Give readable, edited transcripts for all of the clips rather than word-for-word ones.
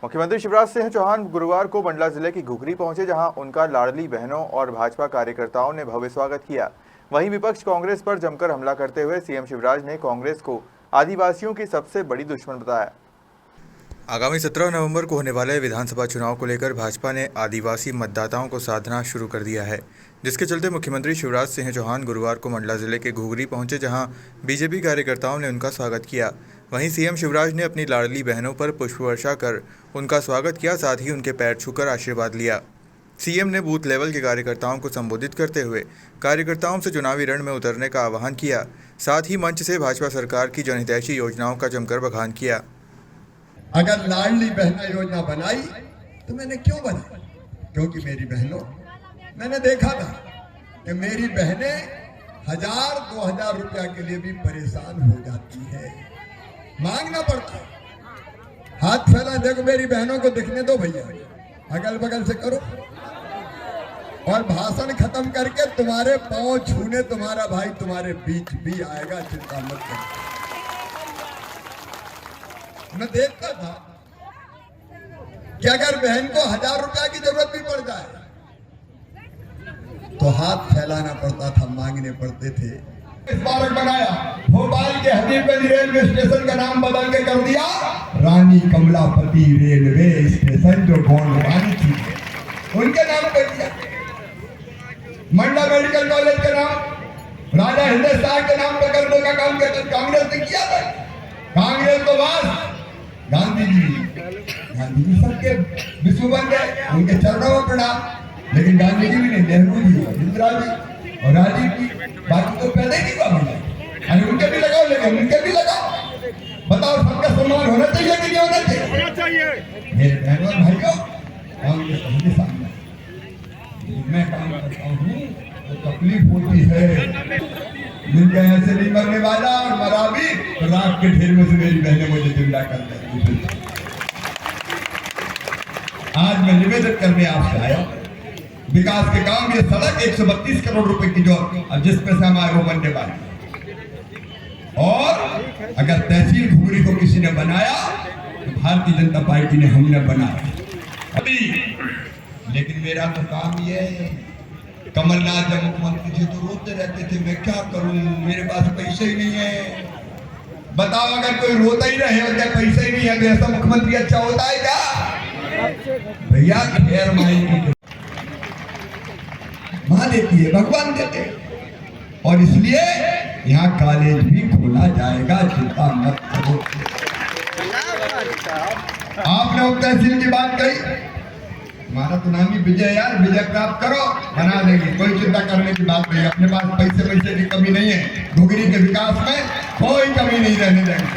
मुख्यमंत्री शिवराज सिंह चौहान गुरुवार को मंडला जिले की घुघरी पहुंचे, जहां उनका लाडली बहनों और भाजपा कार्यकर्ताओं ने भव्य स्वागत किया। वहीं विपक्ष कांग्रेस पर जमकर हमला करते हुए सीएम शिवराज ने कांग्रेस को आदिवासियों की सबसे बड़ी दुश्मन बताया। आगामी 17 नवंबर को होने वाले विधानसभा चुनाव को लेकर भाजपा ने आदिवासी मतदाताओं को साधना शुरू कर दिया है, जिसके चलते मुख्यमंत्री शिवराज सिंह चौहान गुरुवार को मंडला जिले के घुघरी पहुंचे, जहां बीजेपी कार्यकर्ताओं ने उनका स्वागत किया। वहीं सीएम शिवराज ने अपनी लाडली बहनों पर पुष्प वर्षा कर उनका स्वागत किया, साथ ही उनके पैर छूकर आशीर्वाद लिया। सीएम ने बूथ लेवल के कार्यकर्ताओं को संबोधित करते हुए कार्यकर्ताओं से चुनावी रण में उतरने का आह्वान किया। साथ ही मंच से भाजपा सरकार की जनहितैषी योजनाओं का जमकर बखान किया। अगर लाडली बहना योजना बनाई तो मैंने क्यों बनाई? क्योंकि मेरी बहनों, मैंने देखा था कि मेरी बहनें 1000-2000 रुपया के लिए भी परेशान हो जाती है, मांगना पड़ता है। हाथ फैला, देखो मेरी बहनों को दिखने दो भैया, अगल बगल से करो और भाषण खत्म करके तुम्हारे पांव छूने तुम्हारा भाई तुम्हारे बीच भी आएगा, चिंता मत करो। मैं देखता था कि अगर बहन को 1000 रुपया की जरूरत भी पड़ जाए तो हाथ फैलाना पड़ता था, मांगने पड़ते थे। स्मारक बनाया, भोपाल के हबीबगंज रेलवे स्टेशन का नाम बदल के कर दिया रानी कमलापति रेलवे स्टेशन, जो गोंडवानी थी उनके नाम कर दिया। मंडला मेडिकल कॉलेज का नाम राजा हिंदुस्तान के नाम पर करने का काम कांग्रेस ने किया था। कांग्रेस को बस गांधी जी सबके विश्व बन गए, उनके चरणों में प्रणाम, लेकिन गांधी जी भी नहीं, नेहरू जी, इंदिरा जी और राजीव जी, बाकी तो पैदा ही नहीं हुआ मुझे। अरे उनके भी लगाओ, लेकिन उनके भी लगाओ। बताओ, सबका सम्मान होना चाहिए कि नहीं होना चाहिए? मेरे बहनों और भाइयों, कांग्रेस उनके सामने मैं काम करता हूँ तो तकलीफ होती है। जिनका ऐसे नहीं मरने वाला और मरा भी तो रात के ढेर में से मेरी बहनें मुझे जिंदा कर देती। आज मैं निवेदन करने आपसे आया, विकास के काम, ये सड़क 132 करोड़ रुपए की जो जिसमें से हमारे वो बनने वाली, और अगर तहसील घुघरी को किसी ने बनाया तो भारतीय जनता पार्टी ने, हमने बनाया अभी। लेकिन मेरा तो काम ये है, कमलनाथ जब मुख्यमंत्री थे तो रोते रहते थे, मैं क्या करूं, मेरे पास पैसे ही नहीं है। बताओ, अगर कोई रोता ही रहे और क्या पैसे ही नहीं है तो ऐसा मुख्यमंत्री अच्छा होता है क्या? भैया खैर माई मां देती है, भगवान देते हैं, और इसलिए यहाँ कॉलेज भी खोला जाएगा, चिंता मत करो। आपने उप तहसील की बात कही, हमारा तो नाम ही विजय, यार विजय प्राप्त करो, बना देंगे, कोई चिंता करने की बात नहीं। अपने पास पैसे की कमी नहीं है, घुघरी के विकास में कोई कमी नहीं रहने देंगे।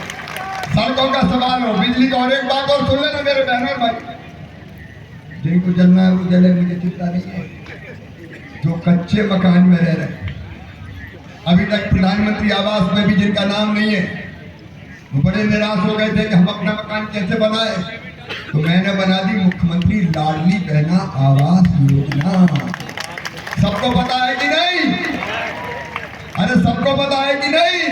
सड़कों का सवाल हो, बिजली का, और एक बात और सुन लेना मेरे बहनों भाई, जिनको जलना है वो जले, मुझे चिंता नहीं है। जो कच्चे मकान में रह रहे, अभी तक प्रधानमंत्री आवास में भी जिनका नाम नहीं है, वो बड़े निराश हो गए थे कि हम अपना मकान कैसे बनाए, तो मैंने बना दी मुख्यमंत्री लाडली बहना आवास योजना। सबको पता है कि नहीं? अरे सबको पता है कि नहीं?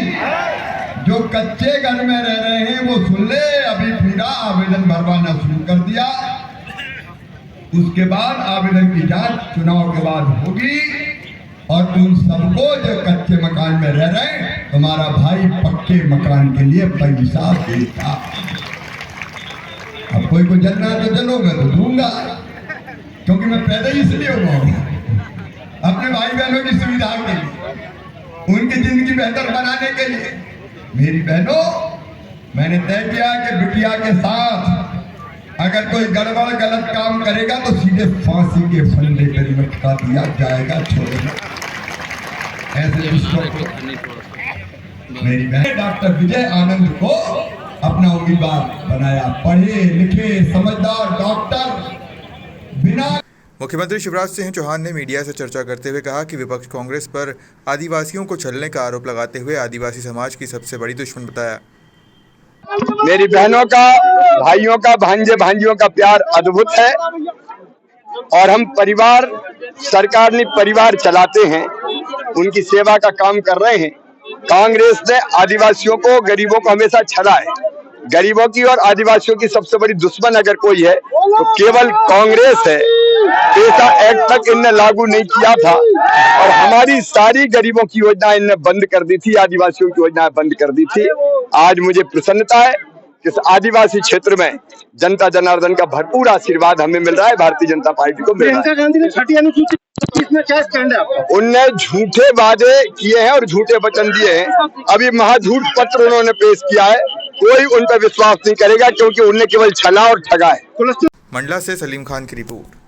जो कच्चे घर में रह रहे हैं वो सुन ले, अभी पूरा आवेदन भरवाना शुरू कर दिया। उसके बाद आवेदन की जांच चुनाव के बाद होगी, और उन सबको जो कच्चे मकान में रह रहे हैं, तुम्हारा भाई पक्के मकान के लिए पैसा देगा। अब कोई को जलना तो जलो, मैं तो दूंगा, क्योंकि मैं पैदा ही इसलिए हुआ हूं अपने भाई बहनों की सुविधा के लिए, उनकी जिंदगी बेहतर बनाने के लिए। मेरी बहनों, मैंने तय किया कि बिटिया के साथ अगर कोई गड़बड़ गलत काम करेगा तो सीधे फांसी के फंदे पर लटका दिया जाएगा, छोड़ेगा ऐसे विश्व को। मेरी बहन डॉक्टर विजय आनंद को अपना उम्मीदवार बनाया, पढ़े लिखे समझदार डॉक्टर। बिना मुख्यमंत्री शिवराज सिंह चौहान ने मीडिया से चर्चा करते हुए कहा कि विपक्ष कांग्रेस पर आदिवासियों को छलने का आरोप लगाते हुए आदिवासी समाज की सबसे बड़ी दुश्मन बताया। मेरी बहनों का, भाइयों का, भांजे भांजियों का प्यार अद्भुत है, और हम परिवार, सरकार ने परिवार चलाते हैं, उनकी सेवा का काम कर रहे हैं। कांग्रेस ने आदिवासियों को, गरीबों को हमेशा छला है, गरीबों की और आदिवासियों की सबसे बड़ी दुश्मन अगर कोई है तो केवल कांग्रेस है। पेसा एक्ट तक इनने लागू नहीं किया था और हमारी सारी गरीबों की योजना इनने बंद कर दी थी, आदिवासियों की योजना बंद कर दी थी। आज मुझे प्रसन्नता है कि इस आदिवासी क्षेत्र में जनता जनार्दन का भरपूर आशीर्वाद हमें मिल रहा है, भारतीय जनता पार्टी को मिल रहा है। प्रियंका गांधी ने छठी अनुसूची, इसमें क्या स्टैंड है आपका? उनने झूठे वादे किए हैं और झूठे वचन दिए हैं। अभी महाझूठ पत्र उन्होंने पेश किया है, कोई उन पर विश्वास नहीं करेगा क्योंकि उनने केवल छला और ठगा है। मंडला से सलीम खान की रिपोर्ट।